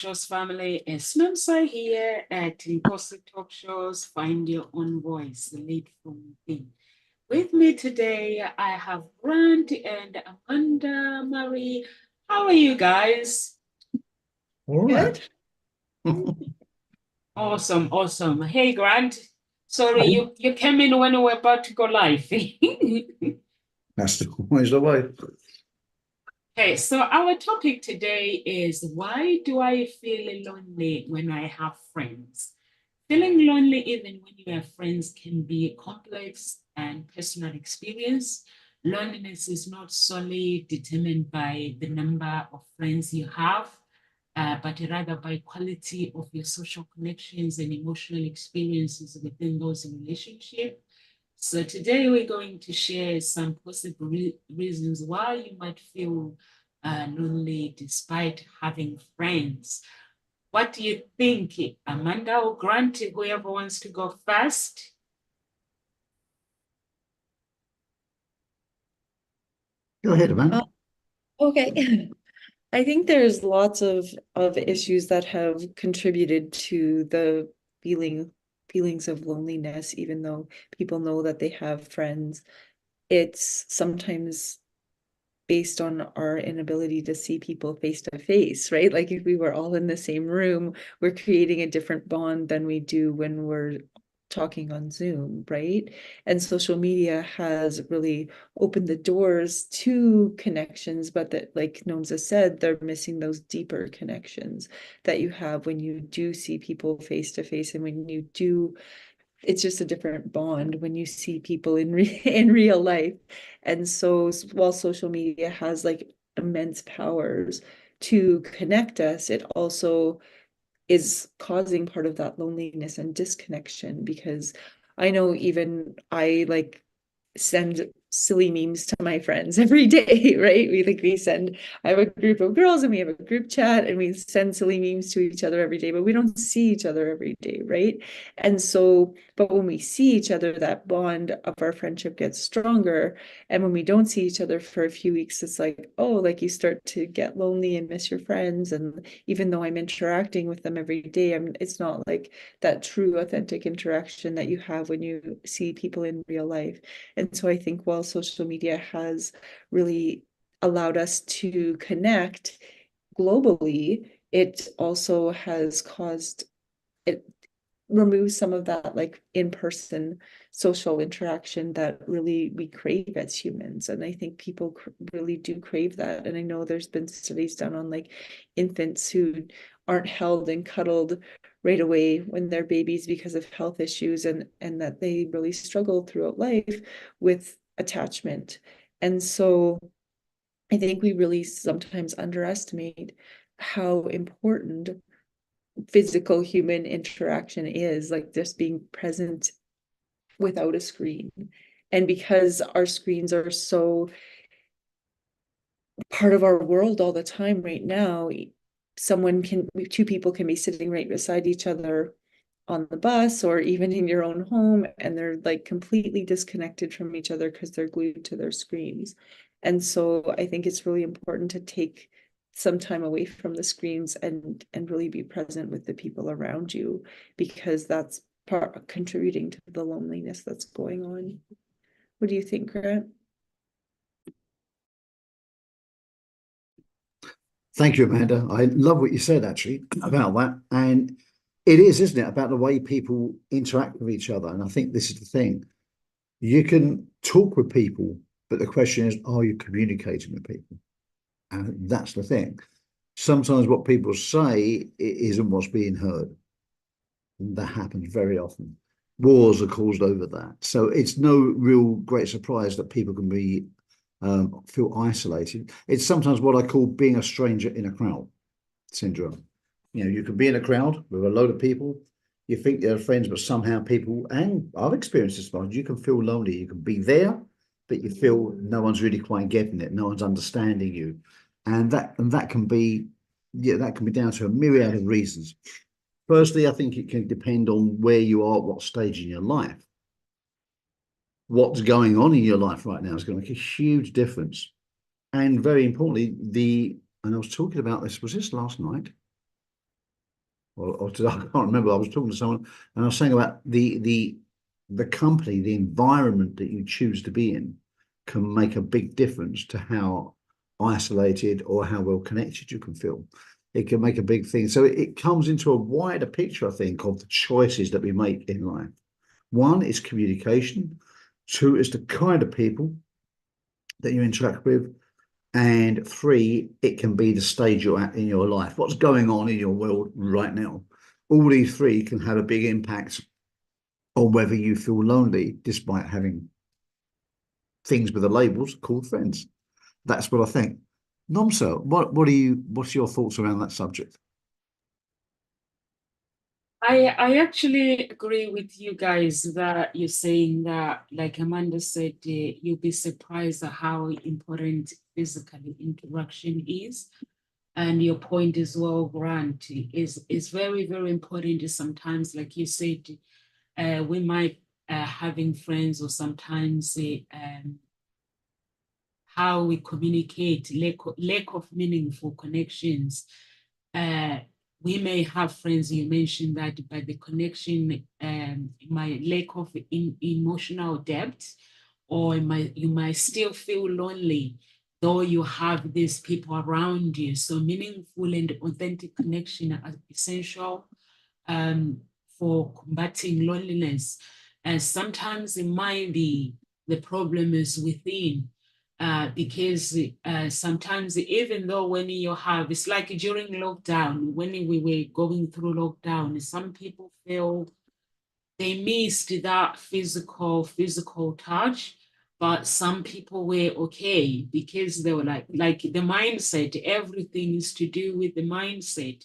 Shows family, it's Memsa here at Inkosi Talk Shows. Find your own voice, lead from within. With me today, I have Grant and Amanda Marie. How are you guys? All Good. right. Awesome, awesome. Hey, Grant. Sorry, Hey, you came in when we were about to go live. that's always the way. Okay, so our topic today is why do I feel lonely when I have friends? Feeling lonely even when you have friends can be a complex and personal experience. Loneliness is not solely determined by the number of friends you have, but rather by quality of your social connections and emotional experiences within those relationships. So today we're going to share some possible reasons why you might feel lonely despite having friends. What do you think, Amanda or Grant, whoever wants to go first? Go ahead, Uh, man. okay. I think there's lots of issues that have contributed to the feelings of loneliness, even though people know that they have friends. It's sometimes based on our inability to see people face to face, right? Like if we were all in the same room, we're creating a different bond than we do when we're talking on Zoom, right? And social media has really opened the doors to connections, but that, like Nonza said, they're missing those deeper connections that you have when you do see people face to face and when you do it's just a different bond when you see people in real life. And so while social media has like immense powers to connect us, it also is causing part of that loneliness and disconnection because I know even I like send silly memes to my friends every day, right? I have a group of girls and we have a group chat and we send silly memes to each other every day, but we don't see each other every day, right? And so, but when we see each other, that bond of our friendship gets stronger. And when we don't see each other for a few weeks, it's like, oh, like you start to get lonely and miss your friends. And even though I'm interacting with them every day, it's not like that true authentic interaction that you have when you see people in real life. And so I think while social media has really allowed us to connect globally, it also has caused it remove some of that like in-person social interaction that really we crave as humans. And I think people really do crave that. And I know there's been studies done on like infants who aren't held and cuddled right away when they're babies because of health issues and that they really struggle throughout life with attachment. And so I think we really sometimes underestimate how important physical human interaction is, like just being present without a screen. And because our screens are so part of our world all the time right now, two people can be sitting right beside each other on the bus or even in your own home, and they're like completely disconnected from each other because they're glued to their screens. And so I think it's really important to take some time away from the screens and really be present with the people around you, because that's part contributing to the loneliness that's going on. What do you think, Grant? Thank you, Amanda. I love what you said actually about that. And it is, isn't it, about the way people interact with each other. And I think this is the thing. You can talk with people, but the question is, are you communicating with people? And that's the thing. Sometimes what people say isn't what's being heard. And that happens very often. Wars are caused over that. So it's no real great surprise that people can be feel isolated. It's sometimes what I call being a stranger in a crowd syndrome. You know, you can be in a crowd with a load of people. You think they're friends, but somehow people, and I've experienced this once, you can feel lonely. You can be there, but you feel no one's really quite getting it. No one's understanding you. And that can be, yeah, that can be down to a myriad of reasons. Firstly, I think it can depend on where you are, at what stage in your life. What's going on in your life right now is going to make a huge difference. And very importantly, and I was talking about this, was this last night? or today, I can't remember. I was talking to someone and I was saying about the company, the environment that you choose to be in can make a big difference to how isolated or how well connected you can feel. It can make a big thing. So it comes into a wider picture, I think, of the choices that we make in life. One is communication. Two is the kind of people that you interact with. And three, it can be the stage you're at in your life. What's going on in your world right now? All these three can have a big impact on whether you feel lonely, despite having things with the labels called friends. That's what I think. Nomsa, what's your thoughts around that subject? I actually agree with you guys that you're saying that, like Amanda said, you'll be surprised at how important physical interaction is. And your point as well, Grant, is very, very important. Sometimes, like you said, we might having friends, or sometimes how we communicate, lack of meaningful connections. Uh, we may have friends, you mentioned that, but the connection, my lack of emotional depth, or you might still feel lonely, though you have these people around you. So meaningful and authentic connection are essential um, for combating loneliness. And sometimes it might be the problem is within, because sometimes even though when you have, it's like during lockdown, when we were going through lockdown, some people feel they missed that physical touch, but some people were okay because they were like the mindset, everything is to do with the mindset.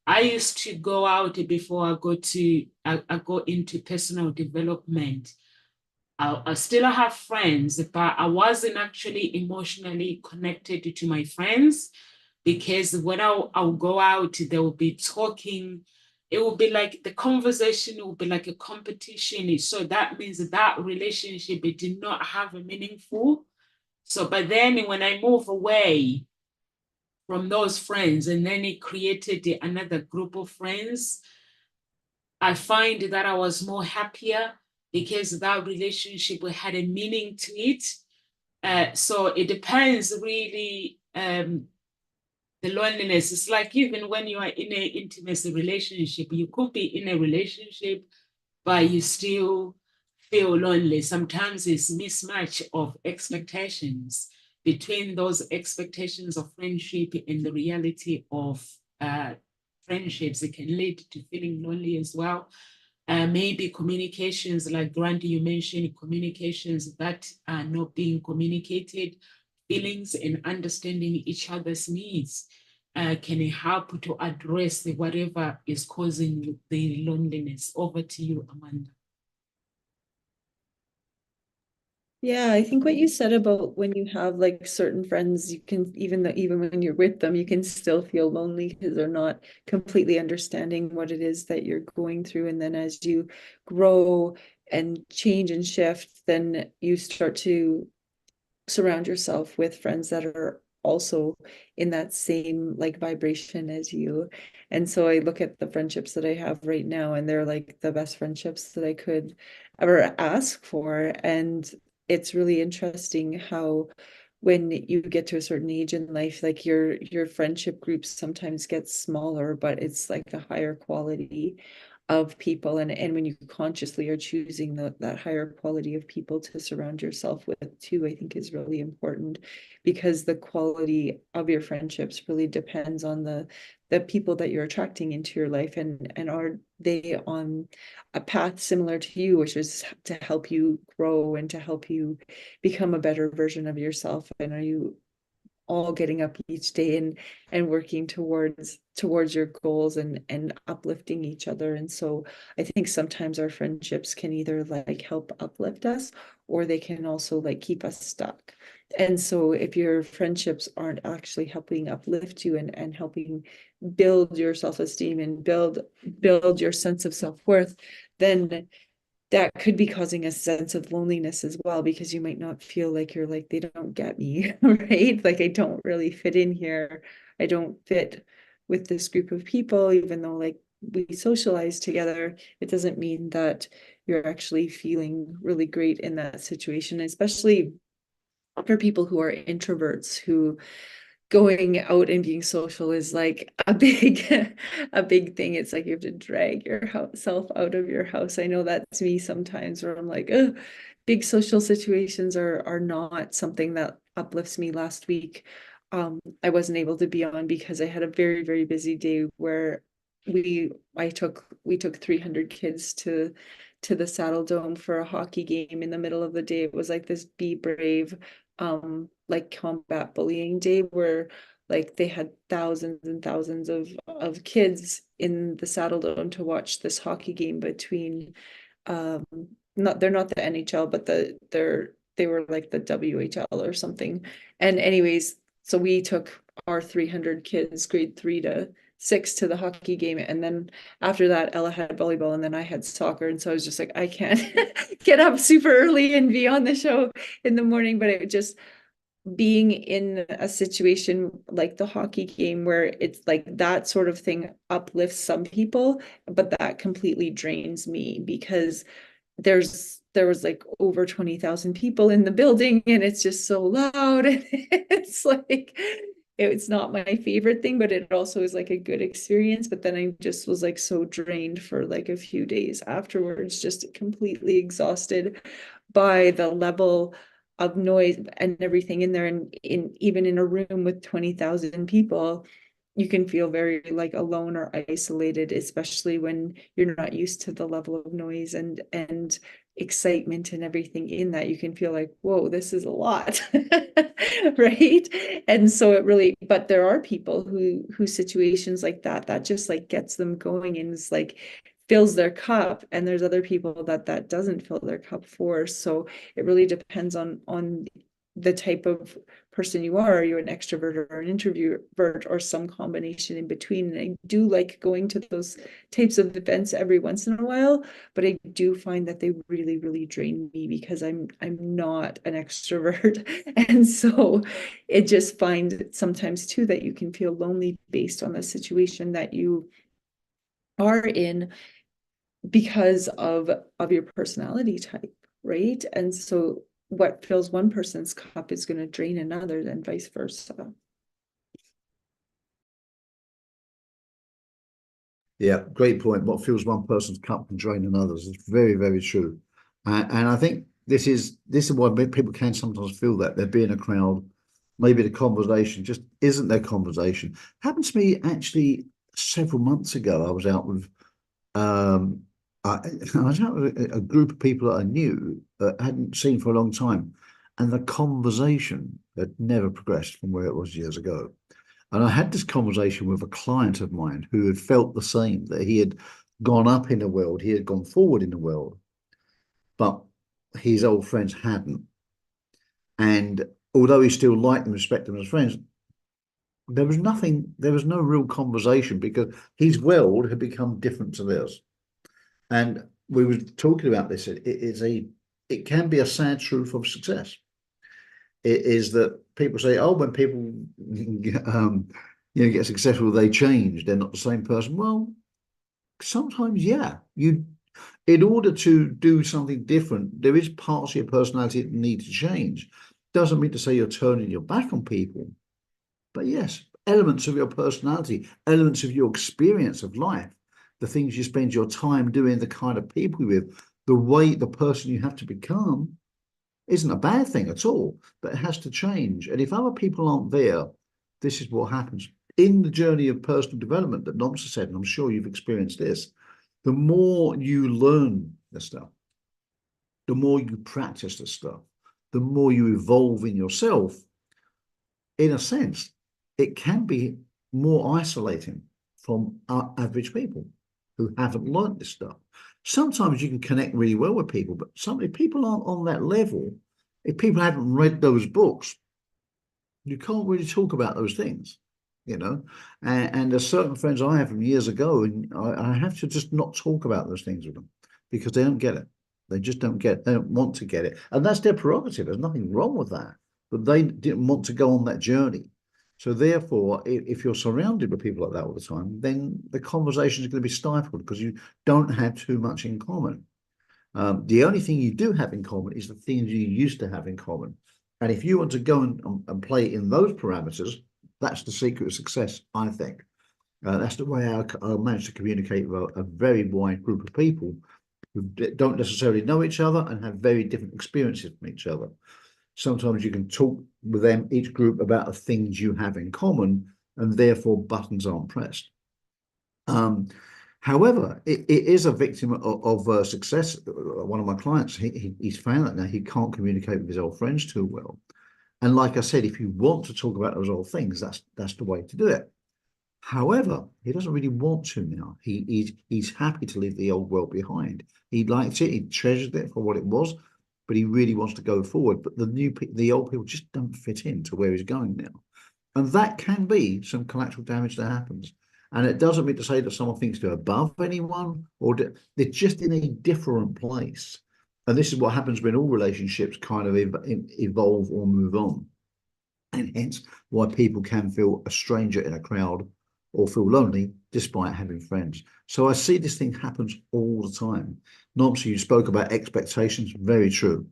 I used to go out before I go into personal development. I still have friends, but I wasn't actually emotionally connected to my friends, because when I'll go out, they will be talking. It will be like the conversation will be like a competition. So that means that relationship, it did not have a meaningful. So, but then when I move away from those friends, and then it created another group of friends, I find that I was more happier because that relationship had a meaning to it. So it depends really. The loneliness, it's like even when you are in an intimacy relationship, you could be in a relationship, but you still feel lonely. Sometimes it's mismatch of expectations between those expectations of friendship and the reality of friendships. It can lead to feeling lonely as well. Maybe communications, like Grant, you mentioned, communications that are not being communicated, feelings and understanding each other's needs can help to address whatever is causing the loneliness. Over to you, Amanda. Yeah, I think what you said about when you have like certain friends, you can even when you're with them, you can still feel lonely because they're not completely understanding what it is that you're going through. And then as you grow and change and shift, then you start to surround yourself with friends that are also in that same like vibration as you. And so I look at the friendships that I have right now, and they're like the best friendships that I could ever ask for. And it's really interesting how when you get to a certain age in life, like your friendship groups sometimes get smaller, but it's like a higher quality of people. And when you consciously are choosing that higher quality of people to surround yourself with too, I think is really important, because the quality of your friendships really depends on the people that you're attracting into your life, and are they on a path similar to you, which is to help you grow and to help you become a better version of yourself. And are you all getting up each day and working towards your goals and uplifting each other. And so I think sometimes our friendships can either like help uplift us, or they can also like keep us stuck. And so if your friendships aren't actually helping uplift you and helping build your self-esteem and build your sense of self-worth, then that could be causing a sense of loneliness as well, because you might not feel like you're like, they don't get me, right? Like I don't really fit in here. I don't fit with this group of people, even though like we socialize together, it doesn't mean that you're actually feeling really great in that situation, especially for people who are introverts, who going out and being social is like a big a big thing. It's like you have to drag yourself out of your house. I know that's me sometimes, where I'm like, oh, big social situations are not something that uplifts me. Last week I wasn't able to be on because I had a very, very busy day where we took 300 kids to the Saddle Dome for a hockey game in the middle of the day. It was like this Be Brave like combat bullying day, where like they had thousands and thousands of kids in the Saddle Dome to watch this hockey game between um not they're not the NHL, but they were like the WHL or something. And anyways, so we took our 300 kids, grade 3 to 6, to the hockey game. And then after that, Ella had volleyball and then I had soccer. And so I was just like, I can't get up super early and be on the show in the morning. But it just, being in a situation like the hockey game, where it's like that sort of thing uplifts some people, but that completely drains me, because there was like over 20,000 people in the building and it's just so loud. And it's like, it's not my favorite thing, but it also is like a good experience. But then I just was like so drained for like a few days afterwards, just completely exhausted by the level of noise and everything in there. And even in a room with 20,000 people, you can feel very like alone or isolated, especially when you're not used to the level of noise and excitement and everything in that. You can feel like, whoa, this is a lot. Right. And so it really, but there are people who situations like that just like gets them going and is like fills their cup, and there's other people that doesn't fill their cup for. So it really depends on the type of person you are. Are you an extrovert or an introvert or some combination in between? And I do like going to those types of events every once in a while, but I do find that they really, really drain me because I'm not an extrovert. And so it just find sometimes too that you can feel lonely based on the situation that you are in, because of your personality type, right? And so what fills one person's cup is going to drain another, and vice versa. Yeah, great point. What fills one person's cup can drain another's. It's very, very true. And I think this is why people can sometimes feel that they're being a crowd. Maybe the conversation just isn't their conversation. Happened to me actually several months ago. I was out with um I was out with a group of people that I knew that I hadn't seen for a long time, and the conversation had never progressed from where it was years ago. And I had this conversation with a client of mine who had felt the same, that he had gone up in the world, he had gone forward in the world, but his old friends hadn't. And although he still liked them, respected them as friends, there was no real conversation because his world had become different to theirs. And we were talking about this. It can be a sad truth of success. It is that people say, oh, when people get successful, they change. They're not the same person. Well, sometimes, yeah. In order to do something different, there is parts of your personality that need to change. Doesn't mean to say you're turning your back on people, but yes, elements of your personality, elements of your experience of life, the things you spend your time doing, the kind of people you're with, the person you have to become isn't a bad thing at all, but it has to change. And if other people aren't there, this is what happens. In the journey of personal development that Nomsa said, and I'm sure you've experienced this, the more you learn the stuff, the more you practice the stuff, the more you evolve in yourself, in a sense, it can be more isolating from average people who haven't learned this stuff. Sometimes you can connect really well with people, but if people aren't on that level, if people haven't read those books, you can't really talk about those things, you know. And there's certain friends I have from years ago, and I have to just not talk about those things with them because they don't get it. They just don't get it. They don't want to get it. And that's their prerogative. There's nothing wrong with that. But they didn't want to go on that journey. So therefore, if you're surrounded with people like that all the time, then the conversation is going to be stifled because you don't have too much in common. The only thing you do have in common is the things you used to have in common. And if you want to go and play in those parameters, that's the secret of success, I think. That's the way I managed to communicate with a very wide group of people who don't necessarily know each other and have very different experiences from each other. Sometimes you can talk with them, each group, about the things you have in common, and therefore buttons aren't pressed. However, it is a victim of success. One of my clients, he's found that now he can't communicate with his old friends too well. And like I said, if you want to talk about those old things, that's the way to do it. However, he doesn't really want to now. He's happy to leave the old world behind. He likes it. He treasures it for what it was, but he really wants to go forward. But the old people just don't fit into where he's going now, and that can be some collateral damage that happens. And it doesn't mean to say that someone thinks they're above anyone or they're just in a different place. And this is what happens when all relationships kind of evolve or move on, and hence why people can feel a stranger in a crowd or feel lonely despite having friends. So I see this thing happens all the time. Normally, you spoke about expectations, very true.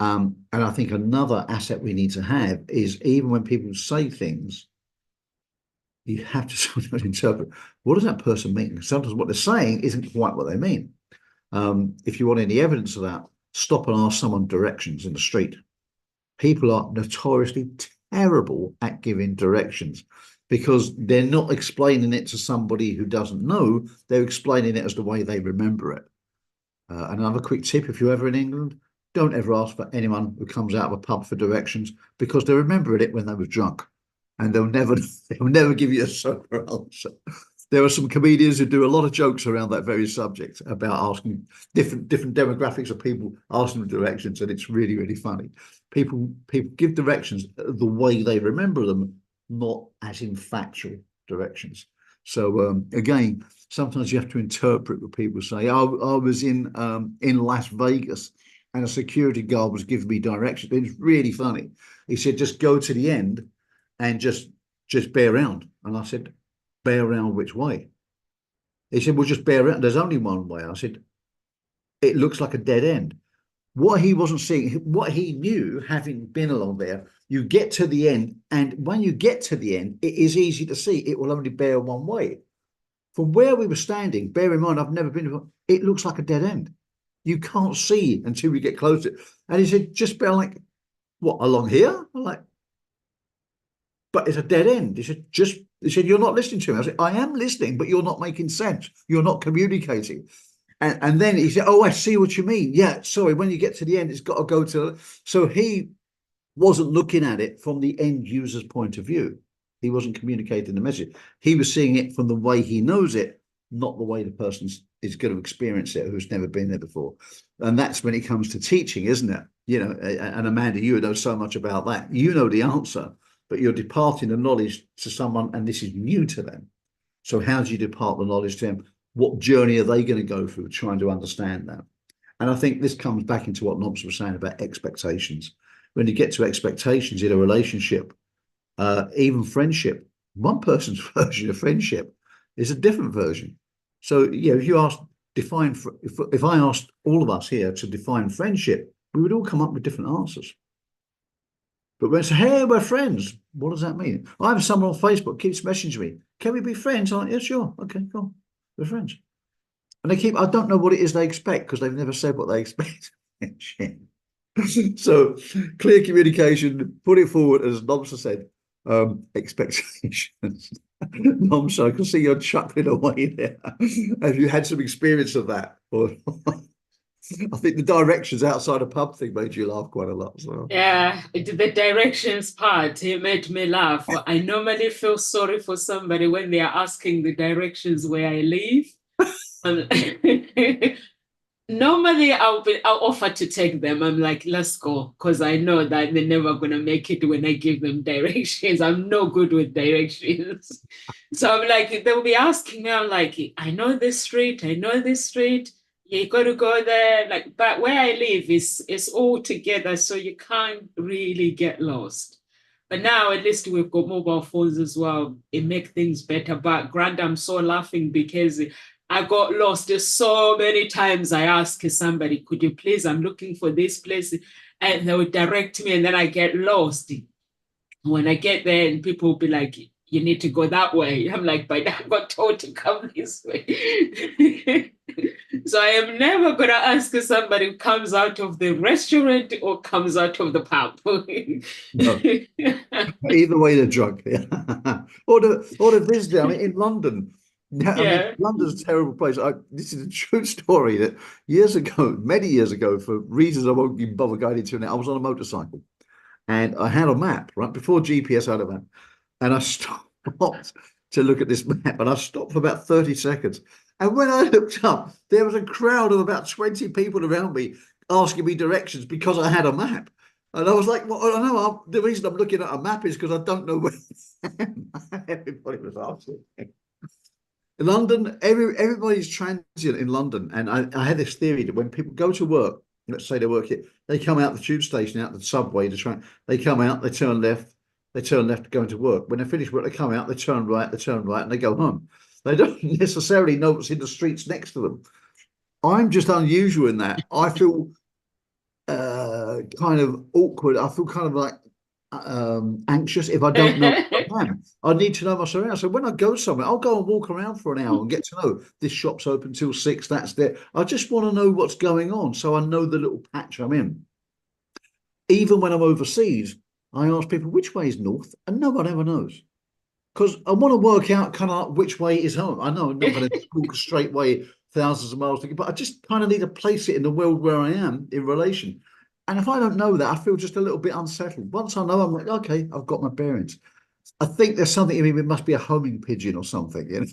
And I think another asset we need to have is even when people say things, you have to sort of interpret, what does that person mean? Sometimes what they're saying isn't quite what they mean. If you want any evidence of that, stop and ask someone directions in the street. People are notoriously terrible at giving directions because they're not explaining it to somebody who doesn't know, they're explaining it as the way they remember it. And another quick tip, if you're ever in England, don't ever ask for anyone who comes out of a pub for directions because they remembered it when they were drunk, and they'll never give you a sober answer. There are some comedians who do a lot of jokes around that very subject about asking different demographics of people asking them directions, and it's really, really funny. People give directions the way they remember them, not as in factual directions. So again, sometimes you have to interpret what people say. I was in Las Vegas, and a security guard was giving me directions. It's really funny. He said, "Just go to the end, and just bear around." And I said, "Bear around which way?" He said, "Well, just bear around. There's only one way." I said, "It looks like a dead end." What he wasn't seeing, what he knew, having been along there, you get to the end, and when you get to the end, it is easy to see it will only bear one way. From where we were standing, bear in mind, I've never been, it looks like a dead end. You can't see until we get closer. And he said, "Just bear like, what, along here?" I'm like, "But it's a dead end." He said, "You're not listening to me." I said, "I am listening, but you're not making sense. You're not communicating." And then he said, "Oh, I see what you mean. Yeah, sorry, when you get to the end, it's got to go to." So he wasn't looking at it from the end user's point of view. He wasn't communicating the message. He was seeing it from the way he knows it, not the way the person is going to experience it who's never been there before. And that's when it comes to teaching, isn't it? You know, and Amanda, you know so much about that. You know the answer, but you're departing the knowledge to someone, and this is new to them. So how do you depart the knowledge to them? What journey are they going to go through trying to understand that? And I think this comes back into what Nobs was saying about expectations. When you get to expectations in a relationship, even friendship, one person's version of friendship is a different version. So, yeah, if you ask, if I asked all of us here to define friendship, we would all come up with different answers. But when I say, "Hey, we're friends," what does that mean? I have someone on Facebook keeps messaging me, "Can we be friends?" I'm like, "Yeah, sure. Okay, cool. We're friends." And I don't know what it is they expect because they've never said what they expect. So clear communication, put it forward, as Nomsa said, expectations. Nomsa, I can see you're chuckling away there. Have you had some experience of that? Or I think the directions outside a pub thing made you laugh quite a lot. So. Yeah, the directions part, it made me laugh. I normally feel sorry for somebody when they are asking the directions where I live. Normally I'll offer to take them. I'm like, "Let's go," because I know that they're never gonna make it when I give them directions. I'm no good with directions. So I'm like, they'll be asking me, I'm like, "I know this street, I know this street. You got to go there." Like, but where I live is all together, so you can't really get lost. But now at least we've got mobile phones as well. It makes things better. But Grant, I'm so laughing because I got lost. There's so many times I ask somebody, could you please, I'm looking for this place. And they would direct me and then I get lost. When I get there and people will be like, you need to go that way. I'm like, but I got told to come this way. So I am never going to ask somebody who comes out of the restaurant or comes out of the pub. No, either way, they're drunk. Yeah. Or the visitor. I mean, in London, yeah, I mean, Yeah. London's a terrible place. This is a true story that years ago, many years ago, for reasons I won't even bother going into now, I was on a motorcycle and I had a map, right? Before GPS, I had a map. And I stopped to look at this map and I stopped for about 30 seconds. And when I looked up, there was a crowd of about 20 people around me asking me directions because I had a map. And I was like, well, I know the reason I'm looking at a map is because I don't know where I am. Everybody was asking. In London, everybody's transient in London. And I had this theory that when people go to work, let's say they work here, they come out the tube station, out the subway, they come out, they turn left going to work. When they finish work, they come out, they turn right, and they go home. They don't necessarily know what's in the streets next to them. I'm just unusual in that. I feel kind of awkward. I feel kind of like anxious if I don't know where I am. I need to know my surroundings. So when I go somewhere, I'll go and walk around for an hour and get to know this shop's open till 6. That's there. I just want to know what's going on, so I know the little patch I'm in. Even when I'm overseas, I ask people which way is north, and no one ever knows. Because I want to work out kind of like which way is home. I know I'm not going to walk a straight way thousands of miles, but I just kind of need to place it in the world where I am in relation. And if I don't know that, I feel just a little bit unsettled. Once I know, I'm like, okay, I've got my bearings. I think there's something in me. It must be a homing pigeon or something. You know?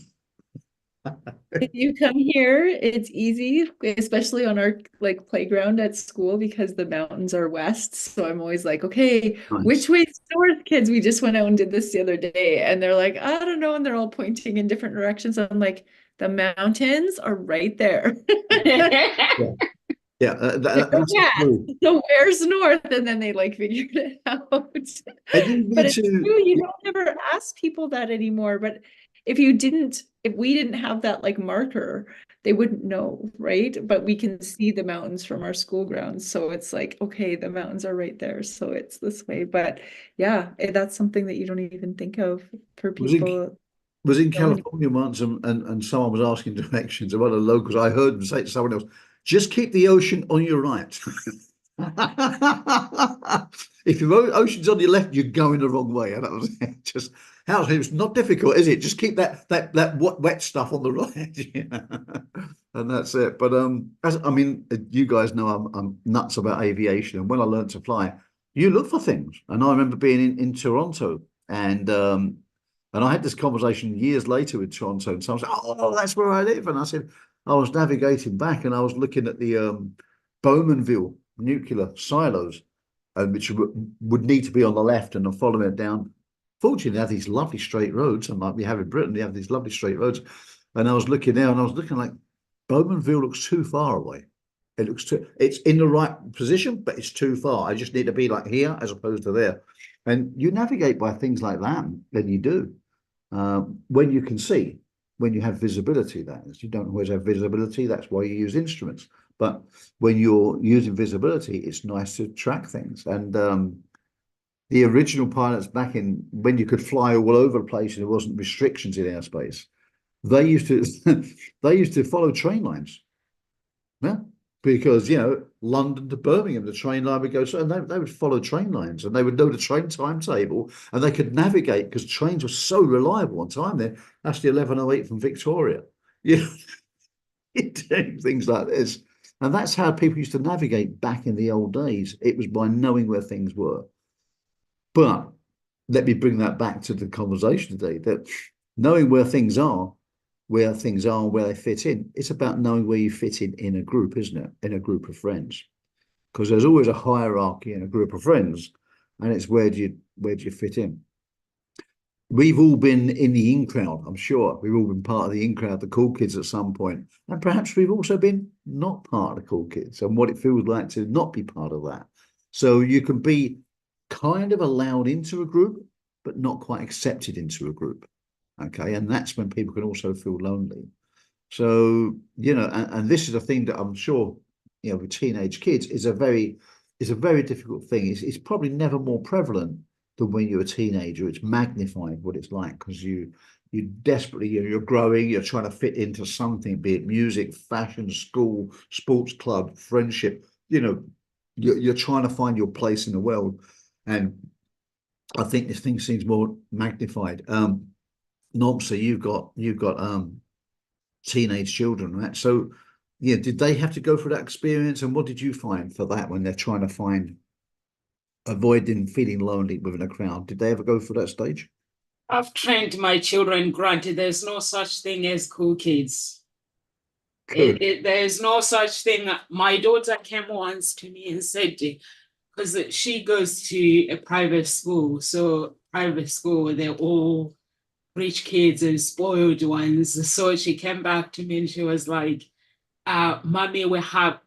If you come here, it's easy, especially on our like playground at school because the mountains are west. So I'm always like, okay, Nice. which way's north, kids? We just went out and did this the other day. And they're like, I don't know. And they're all pointing in different directions. I'm like, the mountains are right there. Yeah, yeah. Like, oh That's the yeah, clue. so where's north? And then they like figured it out. And you But need it's to. true, you don't ever ask people that anymore. But if we didn't have that like marker, they wouldn't know, right? But we can see the mountains from our school grounds. So it's like, okay, the mountains are right there. So it's this way. But yeah, that's something that you don't even think of for Was in people was in knowing. California once, and someone was asking directions, and one of the locals, I heard them say to someone else, just keep the ocean on your right. If your ocean's on your left, you're going the wrong way. And that was just how it's not difficult, is it? Just keep that wet stuff on the right, and that's it. But as I mean, you guys know I'm nuts about aviation, and when I learned to fly, you look for things. And I remember being in Toronto, and I had this conversation years later with Toronto, and someone said, "Oh, that's where I live." And I said, I was navigating back, and I was looking at the Bowmanville nuclear silos, and which would need to be on the left, and I'm following it down. Fortunately, they have these lovely straight roads, and like we have in Britain, they have these lovely straight roads. And I was looking there, and I was looking like Bowmanville looks too far away. It's in the right position, but it's too far. I just need to be like here as opposed to there. And you navigate by things like that, then you do. When you can see, when you have visibility, that is, you don't always have visibility. That's why you use instruments. But when you're using visibility, it's nice to track things. And the original pilots back in when you could fly all over the place and there wasn't restrictions in airspace, they used to they used to follow train lines. Yeah. Because London to Birmingham, the train line would go so, and they would follow train lines, and they would know the train timetable, and they could navigate because trains were so reliable on time. There, that's the 11:08 from Victoria. Yeah, doing things like this, and that's how people used to navigate back in the old days. It was by knowing where things were. But let me bring that back to the conversation today. That knowing where they fit in. It's about knowing where you fit in a group, isn't it? In a group of friends, because there's always a hierarchy in a group of friends, and it's where do you fit in? We've all been in the in crowd, I'm sure. We've all been part of the in crowd, the cool kids at some point, and perhaps we've also been not part of the cool kids and what it feels like to not be part of that. So you can be kind of allowed into a group, but not quite accepted into a group. Okay. And that's when people can also feel lonely. So, and this is a thing that I'm sure, with teenage kids is a very difficult thing. It's probably never more prevalent than when you're a teenager. It's magnified what it's like because you desperately, you're growing, you're trying to fit into something, be it music, fashion, school, sports club, friendship, you're trying to find your place in the world. And I think this thing seems more magnified. Norm, so you've got teenage children, right? So, yeah, did they have to go through that experience? And what did you find for that when they're trying to avoiding feeling lonely within a crowd? Did they ever go through that stage? I've trained my children, granted, there's no such thing as cool kids. Good. There's no such thing. My daughter came once to me and said, because she goes to a private school, so private school, they're all rich kids and spoiled ones. So she came back to me and she was like, mommy, we have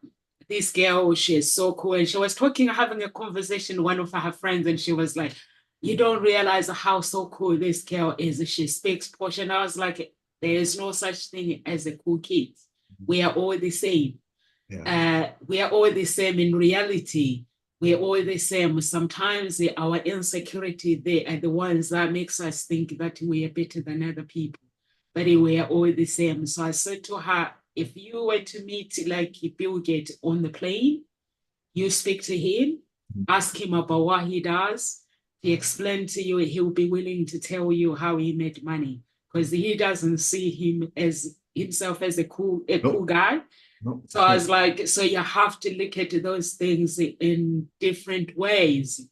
this girl, she is so cool. And she was having a conversation with one of her friends, and she was like, you don't realize how so cool this girl is. She speaks Posh. And I was like, there is no such thing as a cool kid. We are all the same. Yeah. We are all the same in reality. We are all the same. Sometimes our insecurity, they are the ones that makes us think that we are better than other people. But we are all the same. So I said to her, if you were to meet like Bill Gates on the plane, you speak to him, ask him about what he does. He explain to you, he'll be willing to tell you how he made money because he doesn't see himself as a cool Nope. guy. Nope. So I was like, so you have to look at those things in different ways.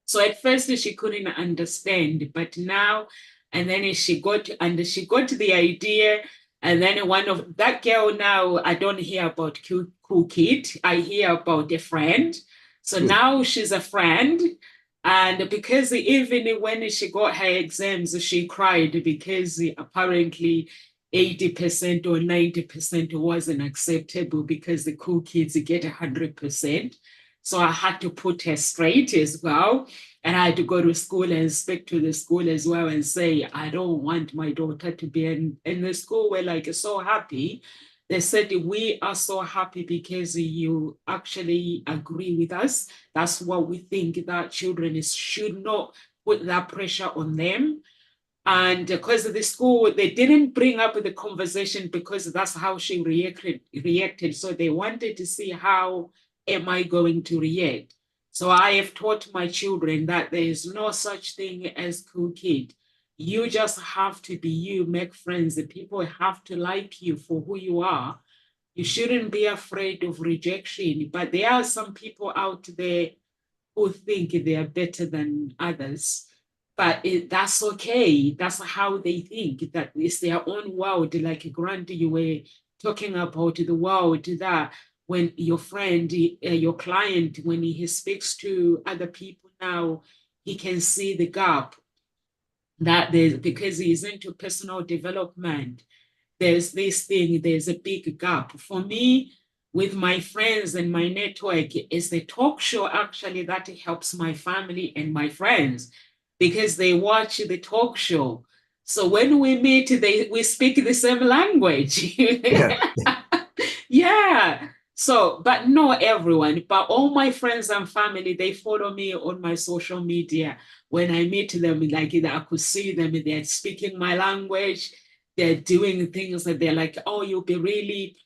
So at first she couldn't understand, but now, and then she got the idea. And then one of that girl now, I don't hear about cool kid. I hear about a friend. So Good. now she's a friend. And because even when she got her exams, she cried because apparently 80% or 90% wasn't acceptable because the cool kids get 100%. So I had to put her straight as well. And I had to go to school and speak to the school as well and say, I don't want my daughter to be in the school. We're like so happy. They said, we are so happy because you actually agree with us. That's what we think that children should not put that pressure on them. And because of the school, they didn't bring up the conversation because that's how she reacted. So they wanted to see how am I going to react. So I have taught my children that there is no such thing as cool kid. You just have to be you, make friends. The people have to like you for who you are. You shouldn't be afraid of rejection. But there are some people out there who think they are better than others. But that's okay. That's how they think, that it's their own world. Like Grant, you were talking about the world that when your friend, your client, when he speaks to other people now, he can see the gap that there's because he's into personal development. There's this thing, there's a big gap. For me, with my friends and my network, is the talk show actually that helps my family and my friends because they watch the talk show. So when we meet, we speak the same language. Yeah. Yeah. So, but not everyone, but all my friends and family, they follow me on my social media. When I meet them, like I could see them, they're speaking my language, they're doing things that they're like, oh, you'll be really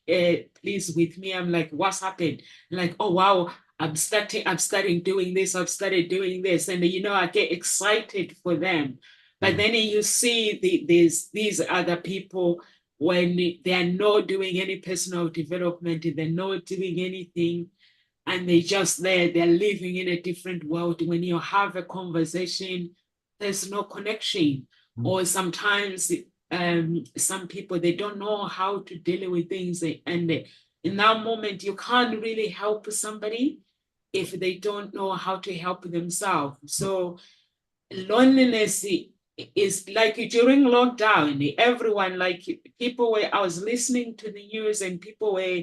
pleased with me. I'm like, what's happened? Like, oh wow, I'm starting doing this, I've started doing this. And I get excited for them. But then you see these other people when they're not doing any personal development, they're not doing anything, and they're living in a different world. When you have a conversation, there's no connection. Or sometimes some people, they don't know how to deal with things, and in that moment you can't really help somebody if they don't know how to help themselves. So loneliness is like during lockdown, everyone, like people were, I was listening to the news and people were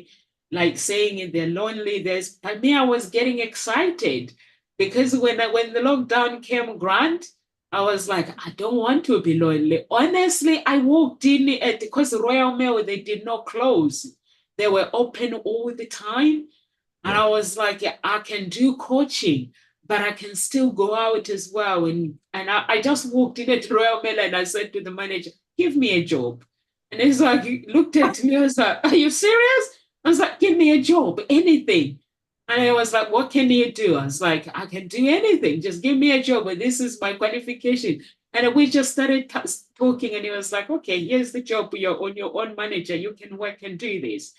like saying they're lonely. But me, I was getting excited because when the lockdown came, Grant, I was like, I don't want to be lonely. Honestly, I walked in at because Royal Mail, they did not close. They were open all the time. And Yeah. I was like, yeah, I can do coaching, but I can still go out as well. And I just walked in at Royal Mail and I said to the manager, give me a job. And he's like, he looked at me, I was like, are you serious? I was like, give me a job, anything. And I was like, what can you do? I was like, I can do anything. Just give me a job. And this is my qualification. And we just started talking. And he was like, okay, here's the job. You're on your own manager. You can work and do this.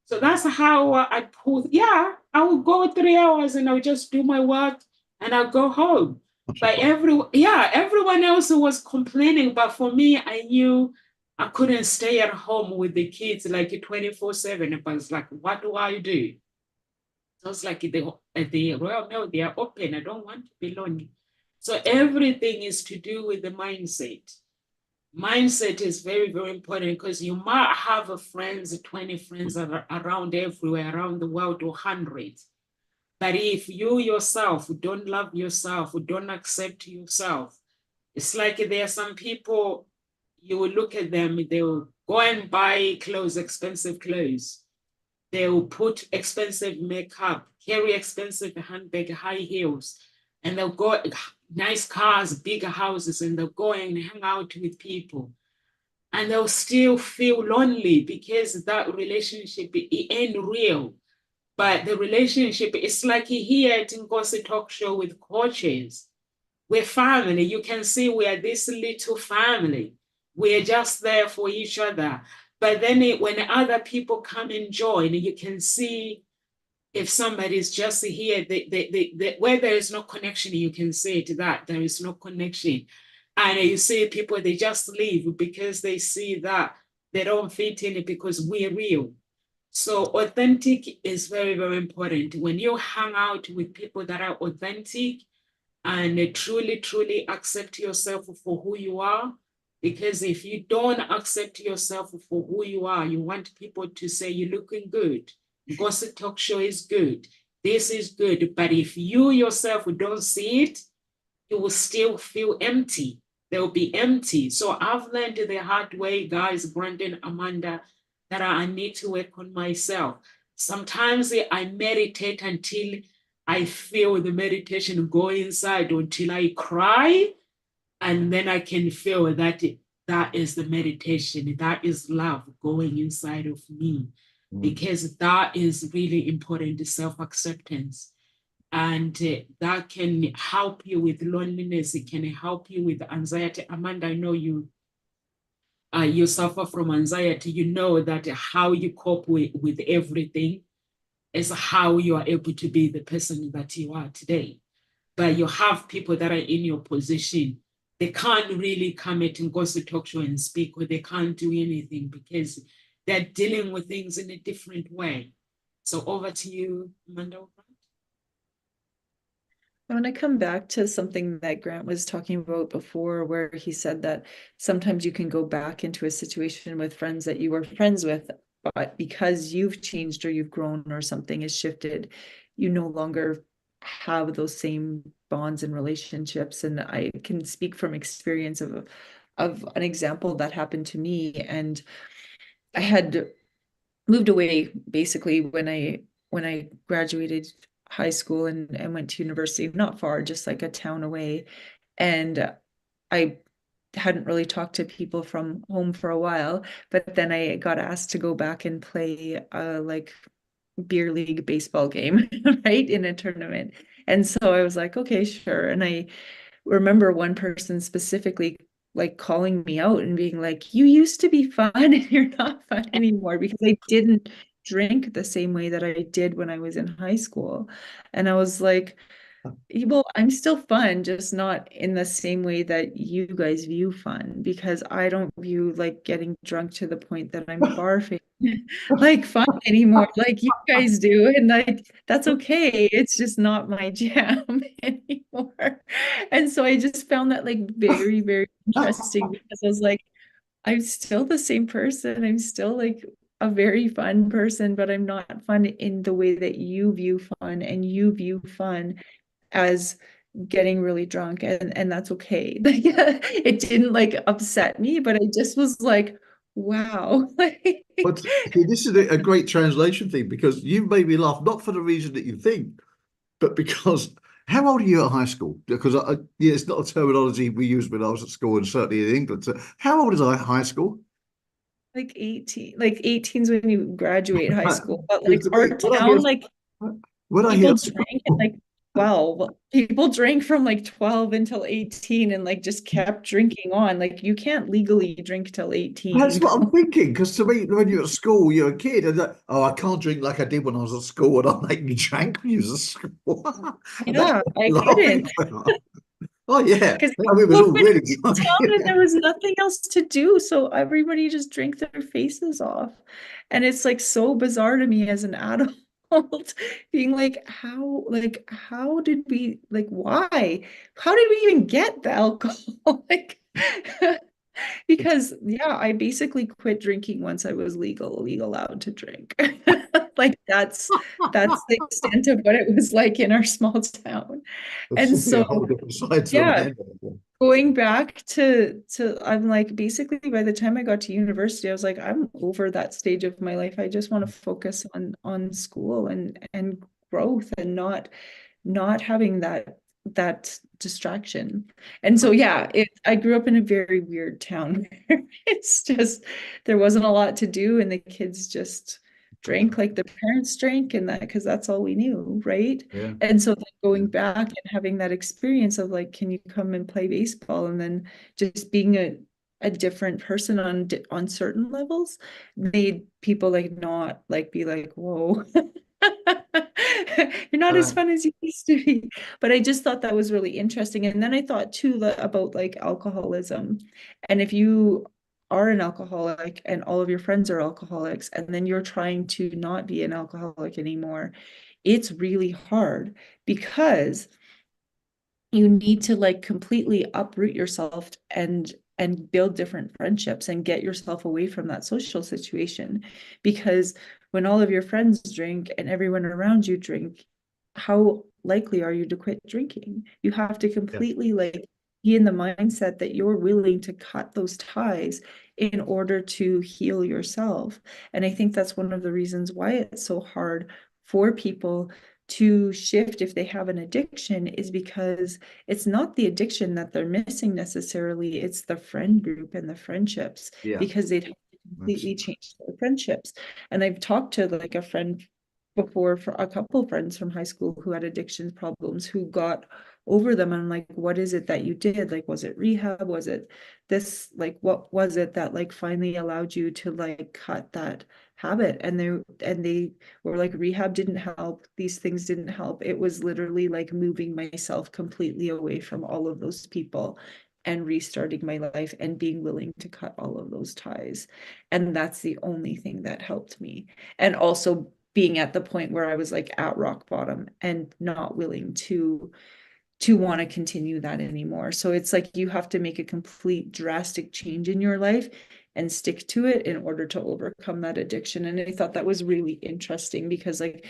So that's how I pull. Yeah, I will go 3 hours and I'll just do my work and I'll go home. But everyone else was complaining. But for me, I knew I couldn't stay at home with the kids like 24/7. But it's like, what do I do? So it's like the Royal Mail, they are open. I don't want to be lonely. So everything is to do with the mindset. Mindset is very, very important because you might have a friends, 20 friends around everywhere, around the world, or hundreds. But if you yourself don't love yourself, don't accept yourself, it's like there are some people, you will look at them, they will go and buy clothes, expensive clothes. They will put expensive makeup, carry expensive handbag, high heels, and they'll go nice cars, bigger houses, and they'll go and hang out with people. And they'll still feel lonely because that relationship it ain't real. But the relationship, it's like here at Ngozi Talk Show with coaches. We're family. You can see we are this little family. We're just there for each other. But then when other people come and join, you can see if somebody's just here, where there is no connection, you can say to that there is no connection. And you see people, they just leave because they see that they don't fit in it because we're real. So authentic is very, very important. When you hang out with people that are authentic, and truly, truly accept yourself for who you are. Because if you don't accept yourself for who you are, you want people to say you're looking good. Gossip Talk Show is good. This is good. But if you yourself don't see it, you will still feel empty. They will be empty. So I've learned the hard way, guys, Brandon, Amanda, that I need to work on myself. Sometimes I meditate until I feel the meditation go inside until I cry, and then I can feel that that is the meditation. That is love going inside of me, because that is really important, self-acceptance. And that can help you with loneliness. It can help you with anxiety. Amanda, I know you suffer from anxiety. You know that how you cope with everything is how you are able to be the person that you are today. But you have people that are in your position. They can't really come at and go to talk show and speak, or they can't do anything because they're dealing with things in a different way. So over to you, Amanda. I want to come back to something that Grant was talking about before, where he said that sometimes you can go back into a situation with friends that you were friends with, but because you've changed or you've grown or something has shifted, you no longer have those same bonds and relationships. And I can speak from experience of an example that happened to me. And I had moved away basically when I graduated high school and went to university, not far, just like a town away. And I hadn't really talked to people from home for a while, but then I got asked to go back and play like beer league baseball game, right, in a tournament. And so I was like, okay, sure. And I remember one person specifically like calling me out and being like, you used to be fun and you're not fun anymore, because I didn't drink the same way that I did when I was in high school. And I was like, well, I'm still fun, just not in the same way that you guys view fun, because I don't view like getting drunk to the point that I'm barfing like fun anymore, like you guys do. And like, that's okay. It's just not my jam anymore. And so I just found that like very, very interesting, because I was like, I'm still the same person. I'm still like a very fun person, but I'm not fun in the way that you view fun and you view fun. as getting really drunk, and that's okay. Like, it didn't like upset me, but I just was like, wow. Like, But see, this is a great translation thing because you made me laugh, not for the reason that you think, but because how old are you at high school? Because yeah, it's not a terminology we used when I was at school and certainly in England. So how old is I high school? like 18, like 18's when you graduate high school, but like Because to our me, town, like when I people hear drank at like 12. People drank from like 12 until 18 and like just kept drinking on. Like you can't legally drink till 18, that's you what I'm know? thinking. Because to me, when you're at school, you're a kid, and oh, I can't drink like I did when I was at school, and I make me drank when I was at school. And that's Yeah, what I I'm laughing couldn't. about. Oh yeah, Because yeah, we was well, all when I really was in drunk. town and there was nothing else to do, so everybody just drank their faces off. And it's like so bizarre to me as an adult, being like, how did we, like, why? How did we even get the alcohol? Like, because yeah, I basically quit drinking once I was legally allowed to drink. Like that's the extent of what it was like in our small town. It's And a so whole different side to the yeah, man. going back to I'm like basically by the time I got to university, I was like, I'm over that stage of my life. I just want to focus on school and growth and not having that distraction. And so yeah, I grew up in a very weird town. It's just there wasn't a lot to do and the kids just drank like the parents drank and that because that's all we knew, right? Yeah, And so then yeah. going back and having that experience of like, can you come and play baseball? And then just being a different person on certain levels made people like not like be like, whoa. You're not as Uh, fun as you used to be. But I just thought that was really interesting. And then I thought too about like alcoholism. And if you are an alcoholic and all of your friends are alcoholics, and then you're trying to not be an alcoholic anymore, it's really hard because you need to like completely uproot yourself and build different friendships and get yourself away from that social situation, because when all of your friends drink and everyone around you drink, how likely are you to quit drinking? You have to yeah. completely like be in the mindset that you're willing to cut those ties in order to heal yourself. And I think that's one of the reasons why it's so hard for people to shift if they have an addiction, is because it's not the addiction that they're missing necessarily, it's the friend group and the friendships, Yeah, because they'd have to completely absolutely. change their friendships. And I've talked to like a friend before, for a couple of friends from high school who had addiction problems who got over them. And I'm like, what is it that you did? Like, was it rehab? Was it this? Like, what was it that like finally allowed you to like cut that habit? And they were like, rehab didn't help, these things didn't help. It was literally like moving myself completely away from all of those people and restarting my life and being willing to cut all of those ties. And that's the only thing that helped me. And also being at the point where I was like at rock bottom and not willing to want to continue that anymore. So it's like you have to make a complete drastic change in your life and stick to it in order to overcome that addiction. And I thought that was really interesting because like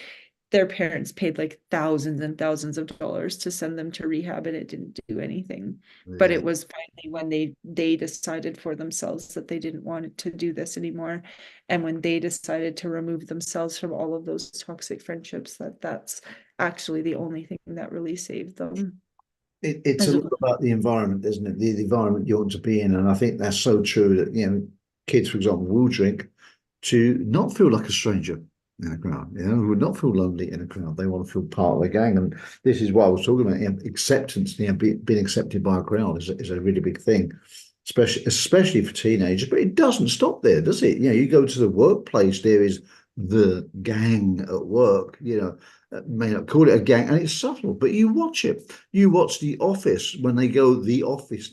their parents paid like thousands and thousands of dollars to send them to rehab and it didn't do anything. But Yeah. it was finally when they decided for themselves that they didn't want to do this anymore, and when they decided to remove themselves from all of those toxic friendships, that's actually the only thing that really saved them It's a as lot well. about the environment, isn't it? The environment you want to be in. And I think that's so true that, kids, for example, will drink to not feel like a stranger in a crowd, will not feel lonely in a crowd. They want to feel part of the gang. And this is what I was talking about, acceptance, being accepted by a crowd is a really big thing, especially for teenagers. But it doesn't stop there, does it? You go to the workplace, there is the gang at work, may not call it a gang, and it's subtle, but you watch it. You watch The Office when they go, the office,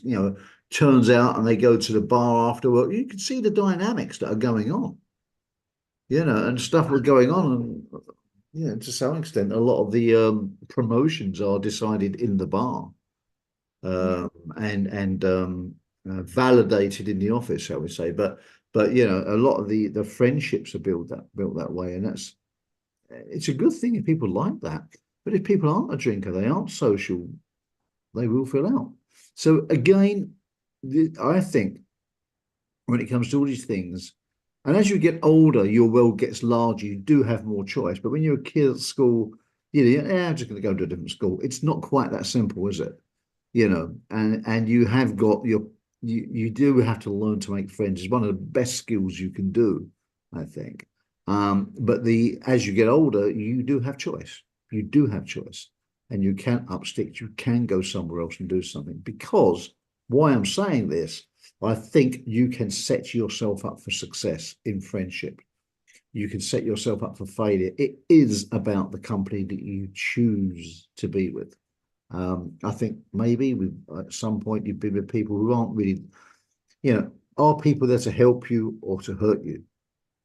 turns out, and they go to the bar after work. You can see the dynamics that are going on, and stuff was going on. And, to some extent, a lot of the promotions are decided in the bar Yeah. and validated in the office, shall we say. But a lot of the friendships are built that way, and it's a good thing if people like that. But if people aren't a drinker, they aren't social, they will fill out. So again, I think when it comes to all these things, and as you get older, your world gets larger. You do have more choice. But when you're a kid at school, I'm just going to go to a different school. It's not quite that simple, is it? And you have got you do have to learn to make friends. It's one of the best skills you can do, I think. But as you get older, you do have choice. You do have choice, and you can up sticks. You can go somewhere else and do something. Because why I'm saying this, I think you can set yourself up for success in friendship. You can set yourself up for failure. It is about the company that you choose to be with. I think maybe at some point you've been with people who aren't really, are people there to help you or to hurt you?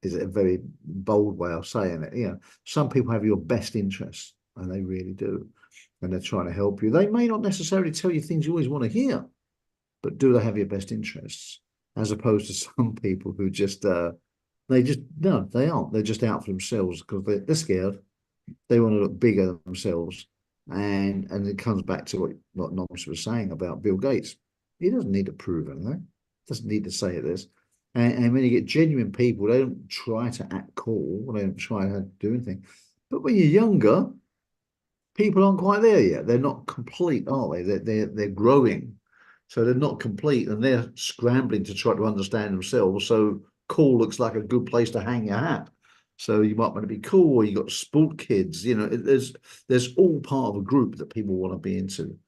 Is it a very bold way of saying it? Some people have your best interests, and they really do, and they're trying to help you. They may not necessarily tell you things you always want to hear, but do they have your best interests? As opposed to some people who just, no, they aren't. They're just out for themselves because they're scared. They want to look bigger than themselves. And it comes back to what Noms was saying about Bill Gates. He doesn't need to prove anything. Doesn't need to say this. And when you get genuine people, they don't try to act cool. They don't try to do anything. But when you're younger, people aren't quite there yet. They're not complete, are they? They're growing. So they're not complete, and they're scrambling to try to understand themselves. So cool looks like a good place to hang your hat. So you might want to be cool, or you got sport kids. There's all part of a group that people want to be into.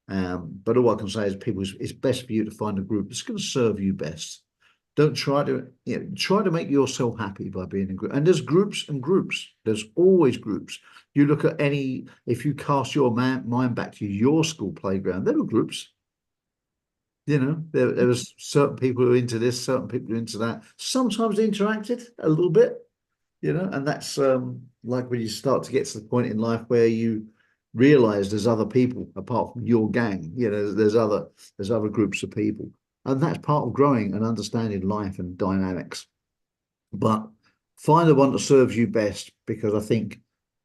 But all I can say is, it's best for you to find a group that's going to serve you best. Don't try to make yourself happy by being in group. And there's groups and groups. There's always groups. You look at if you cast your mind back to your school playground, there were groups. There was certain people who are into this, certain people who are into that. Sometimes they interacted a little bit, and that's like when you start to get to the point in life where you realize there's other people apart from your gang. There's other groups of people, and that's part of growing and understanding life and dynamics. But find the one that serves you best, because I think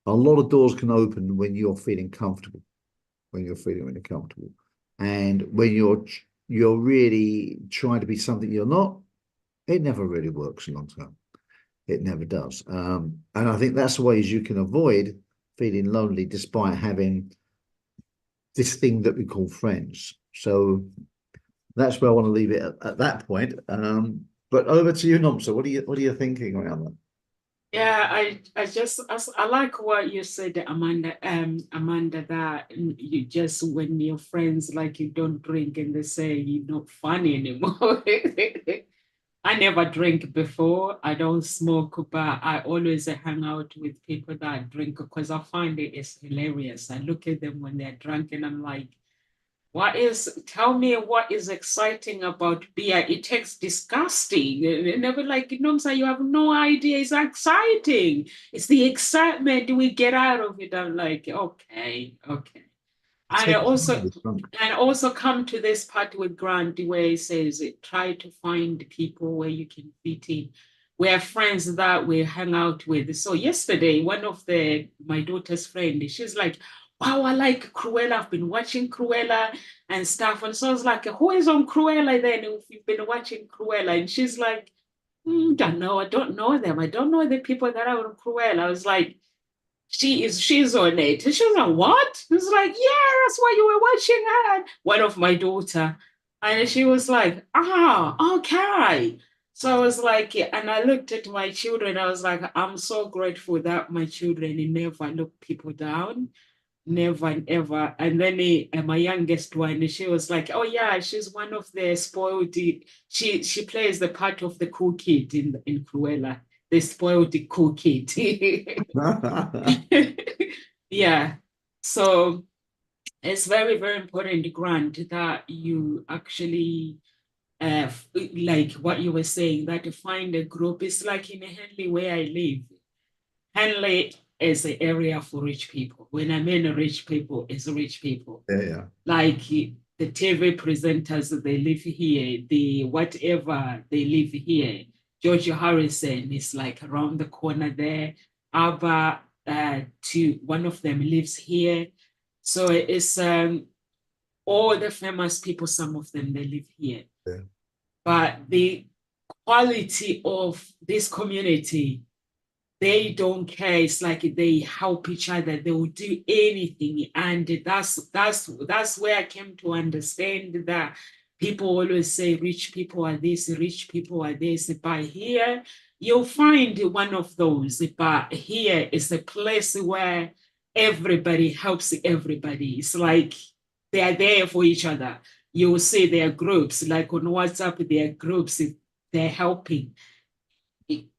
a lot of doors can open when you're feeling comfortable, and when you're really trying to be something you're not, it never really works long term. It never does. And I think that's the ways you can avoid feeling lonely despite having this thing that we call friends. So that's where I want to leave it at that point. But over to you, Nomsa. What are you thinking around that? Yeah, I like what you said, Amanda. Amanda, that you just, when your friends like you don't drink and they say you're not funny anymore. I never drink before. I don't smoke, but I always hang out with people that drink because I find it is hilarious. I look at them when they're drunk and I'm like, tell me what is exciting about beer? It tastes disgusting. And they were like, you have no idea. It's exciting. It's the excitement we get out of it. I'm like, okay, okay. And Take it and also come to this part with Grant where he says try to find people where you can fit in. We're friends that we hang out with. So yesterday, one of my daughter's friend, she's like, wow, I like Cruella. I've been watching Cruella and stuff. And so I was like, who is on Cruella then if you've been watching Cruella? And she's like, don't know. I don't know them. I don't know the people that are on Cruella. I was like, she's on it. And she was like, what? I was like, yeah, that's why you were watching her. One of my daughter. And she was like, okay. So I was like, yeah. And I looked at my children. I was like, I'm so grateful that my children never look people down. Never and ever. And then my youngest one, she was like, oh yeah, she's one of the spoiled. She plays the part of the cool kid in Cruella, the spoiled cool kid. on. Yeah. So it's very, very important, Grant, that you actually, like what you were saying, that you find a group. It's like in Henley where I live. Henley is an area for rich people. When I mean rich people, it's rich people. Yeah. Like the TV presenters, they live here. The whatever, they live here. George Harrison is like around the corner there. ABBA, one of them lives here. So it's all the famous people, some of them, they live here. Yeah. But the quality of this community, they don't care. It's like they help each other. They will do anything. And that's where I came to understand that people always say rich people are this, rich people are this. But here you'll find one of those. But here is a place where everybody helps everybody. It's like they are there for each other. You will see their groups, like on WhatsApp, their groups, they're helping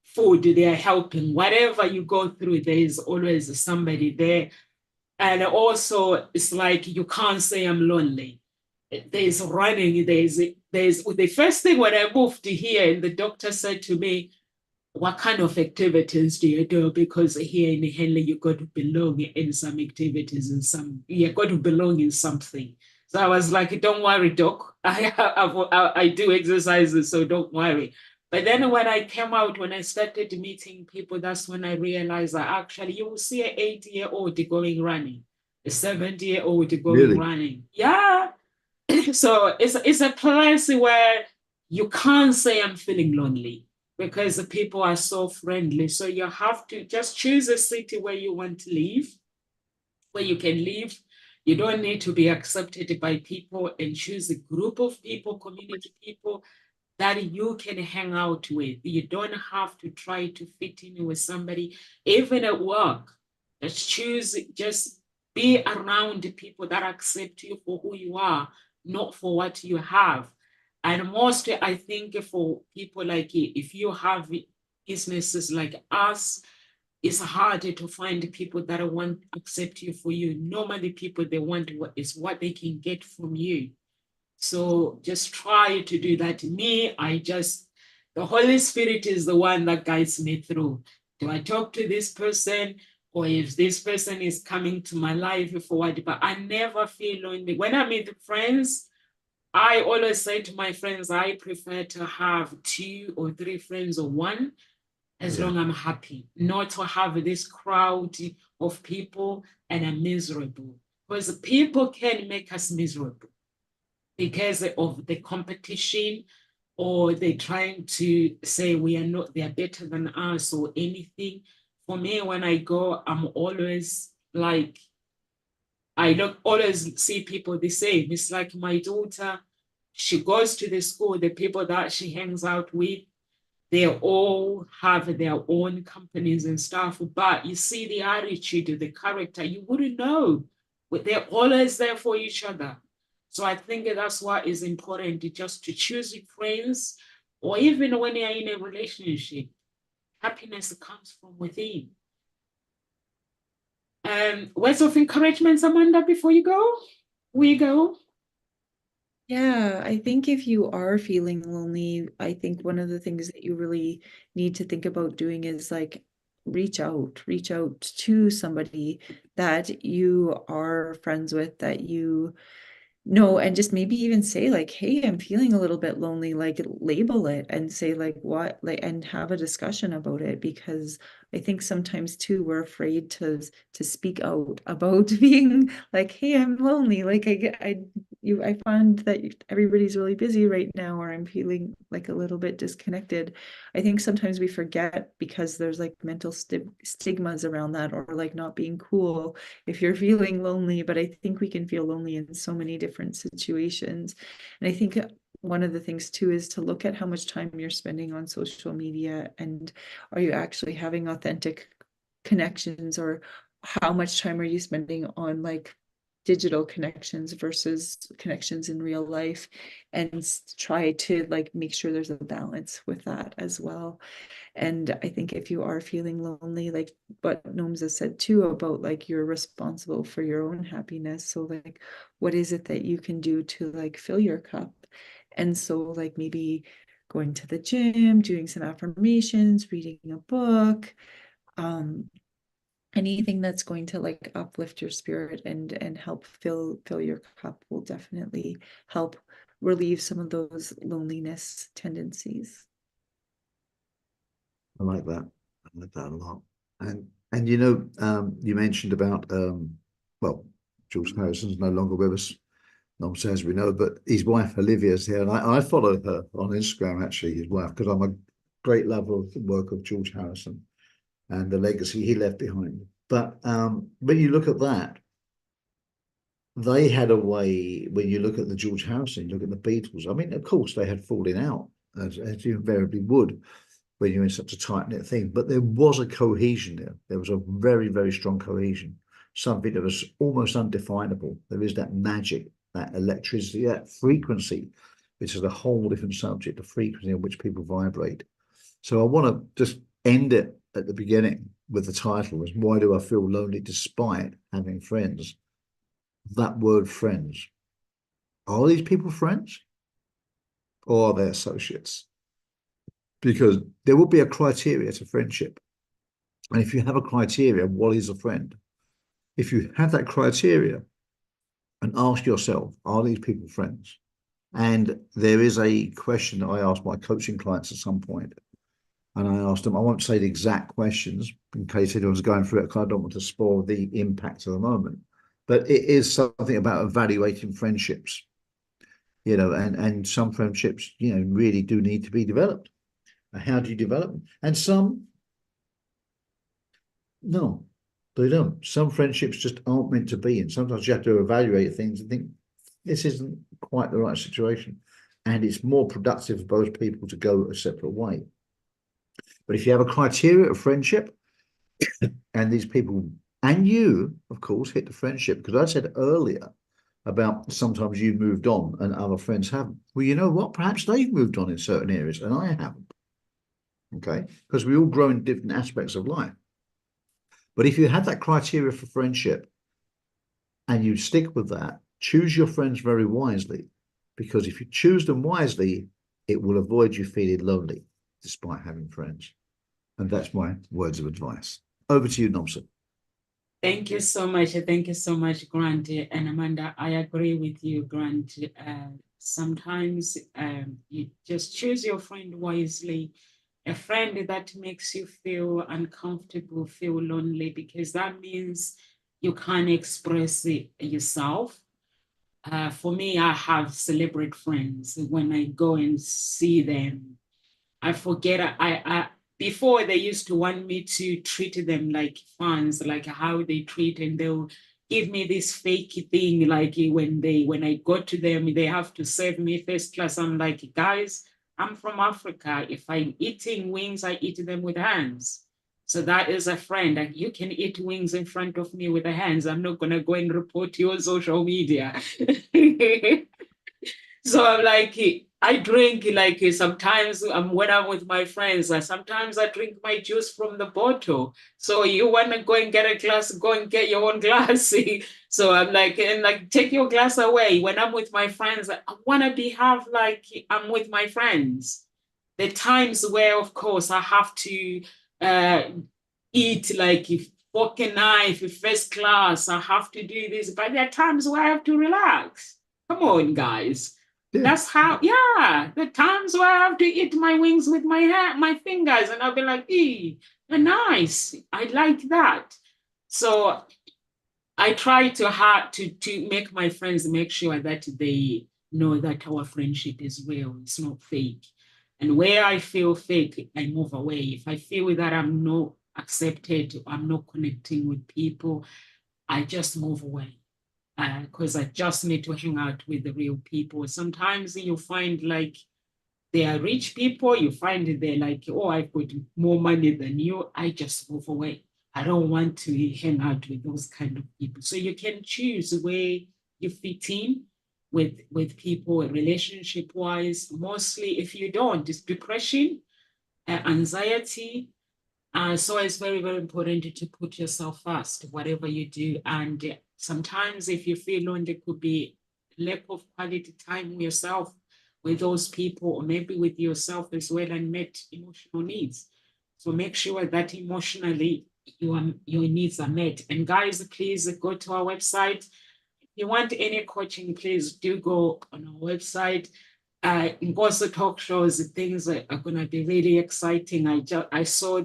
food, they are helping. Whatever you go through, there is always somebody there. And also, it's like you can't say I'm lonely. There's running, there's the first thing when I moved here, and the doctor said to me, what kind of activities do you do? Because here in Henley, you got to belong in some activities and you got to belong in something. So I was like, don't worry, doc. I do exercises, so don't worry. But then when I came out, when I started meeting people, that's when I realized that actually you will see an 80-year-old going running, a 70-year-old going Really? running. Yeah. So it's a place where you can't say I'm feeling lonely because the people are so friendly. So you have to just choose a city where you want to live, where you can live. You don't need to be accepted by people, and choose a group of people, community people that you can hang out with. You don't have to try to fit in with somebody, even at work. Just be around people that accept you for who you are, not for what you have. And most, I think, for people like if you have businesses like us, it's harder to find people that want to accept you for you. Normally, people they want what they can get from you. So just try to do that. The Holy Spirit is the one that guides me through. Do I talk to this person? Or if this person is coming to my life for what? But I never feel lonely. When I meet friends, I always say to my friends, I prefer to have 2 or 3 friends or one, as long as I'm happy, not to have this crowd of people and I'm miserable. Because people can make us miserable because of the competition, or they're trying to say they're better than us or anything. For me, when I go, I'm always like, I don't always see people the same. It's like my daughter, she goes to the school, the people that she hangs out with, they all have their own companies and stuff, but you see the attitude, the character, you wouldn't know. But they're always there for each other. So I think that's why it's important just to choose your friends, or even when you're in a relationship, happiness comes from within. Words of encouragement, Amanda, before you go? We go. Yeah, I think if you are feeling lonely, I think one of the things that you really need to think about doing is like reach out to somebody that you are friends with, that you no, and just maybe even say like, hey, I'm feeling a little bit lonely, like label it and say like what, like, and have a discussion about it, because I think sometimes too we're afraid to speak out about being like, hey, I'm lonely. Like I find that everybody's really busy right now, or I'm feeling like a little bit disconnected. I think sometimes we forget because there's like mental stigmas around that, or like not being cool if you're feeling lonely, but I think we can feel lonely in so many different situations. And I think one of the things too is to look at how much time you're spending on social media, and are you actually having authentic connections, or how much time are you spending on like digital connections versus connections in real life, and try to like make sure there's a balance with that as well. And I think if you are feeling lonely, like what Gnomes has said too, about like you're responsible for your own happiness. So like, what is it that you can do to like fill your cup? And so like maybe going to the gym, doing some affirmations, reading a book, um, anything that's going to like uplift your spirit and help fill your cup will definitely help relieve some of those loneliness tendencies. I like that. I like that a lot. And And you know, you mentioned about well, George Harrison's no longer with us, obviously, as we know, but his wife Olivia's here, and I followed her on Instagram, actually, his wife, because I'm a great lover of the work of George Harrison and the legacy he left behind. But when you look at that, they had a way, when you look at the George Harrison, you look at the Beatles, I mean, of course, they had fallen out, as you invariably would when you're in such a tight-knit thing, but there was a cohesion there. There was a very, very strong cohesion, something that was almost undefinable. There is that magic, that electricity, that frequency, which is a whole different subject, the frequency in which people vibrate. So I want to just end it at the beginning with the title, is Why Do I Feel Lonely Despite Having Friends? That word friends. Are these people friends? Or are they associates? Because there will be a criteria to friendship. And if you have a criteria, what is a friend? If you have that criteria and ask yourself, are these people friends? And there is a question that I ask my coaching clients at some point. And I asked them, I won't say the exact questions in case anyone's going through it, because I don't want to spoil the impact of the moment. But it is something about evaluating friendships, you know, and some friendships, you know, really do need to be developed. How do you develop them? And some, no, they don't. Some friendships just aren't meant to be. And sometimes you have to evaluate things and think, this isn't quite the right situation. And it's more productive for both people to go a separate way. But if you have a criteria of friendship, and these people and you, of course, hit the friendship, because I said earlier about sometimes you moved on and other friends haven't. Well, you know what? Perhaps they've moved on in certain areas and I haven't. Okay. Because we all grow in different aspects of life. But if you have that criteria for friendship and you stick with that, choose your friends very wisely. Because if you choose them wisely, it will avoid you feeling lonely despite having friends. And that's my words of advice. Over to you, Nomsa. Thank you so much. Thank you so much, Grant. And Amanda, I agree with you, Grant. Sometimes you just choose your friend wisely. A friend that makes you feel uncomfortable, feel lonely, because that means you can't express it yourself. For me, I have celebrate friends. When I go and see them, I forget. Before they used to want me to treat them like fans, like how they treat, and they'll give me this fake thing. Like when I go to them, they have to serve me first class. I'm like, guys, I'm from Africa. If I'm eating wings, I eat them with hands. So that is a friend. Like you can eat wings in front of me with the hands. I'm not gonna go and report you on social media. So I'm like, I drink like sometimes when I'm with my friends, sometimes I drink my juice from the bottle. So you want to go and get a glass, go and get your own glass. So I'm like, and like, take your glass away. When I'm with my friends, I want to be have like I'm with my friends. The times where, of course, I have to uh, eat like fork and knife, first class. I have to do this, but there are times where I have to relax. Come on, guys. Yeah. That's how, yeah, the times where I have to eat my wings with my hand, my fingers, and I'll be like, they're nice. I like that. So I try to make my friends make sure that they know that our friendship is real, it's not fake. And where I feel fake, I move away. If I feel that I'm not accepted, I'm not connecting with people, I just move away because I just need to hang out with the real people. Sometimes you find like they are rich people, you find they're like, oh, I've got more money than you. I just move away. I don't want to hang out with those kind of people. So you can choose where you fit in with people relationship wise. Mostly if you don't, it's depression, anxiety, so it's very, very important to put yourself first, whatever you do. And sometimes if you feel lonely, it could be lack of quality time with yourself, with those people, or maybe with yourself as well, and met emotional needs. So make sure that emotionally your needs are met. And guys, please go to our website. If you want any coaching, please do go on our website. Also talk shows, things are going to be really exciting. I saw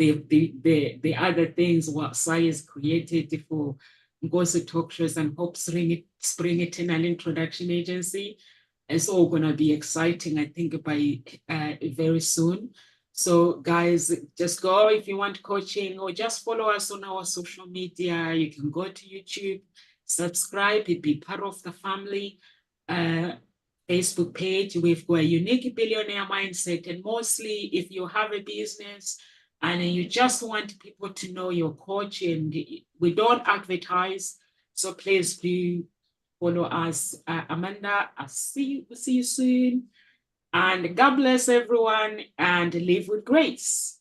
the other things what Sai has created for Ngozi talk shows and Hope Spring Eternal Introduction Agency. It's all going to be exciting, I think, by very soon. So guys, just go if you want coaching, or just follow us on our social media. You can go to YouTube, subscribe, be part of the family. Facebook page. We've got a unique billionaire mindset. And mostly if you have a business and you just want people to know your coach, and we don't advertise, so please do follow us. Amanda, I'll see you soon. And God bless everyone, and live with grace.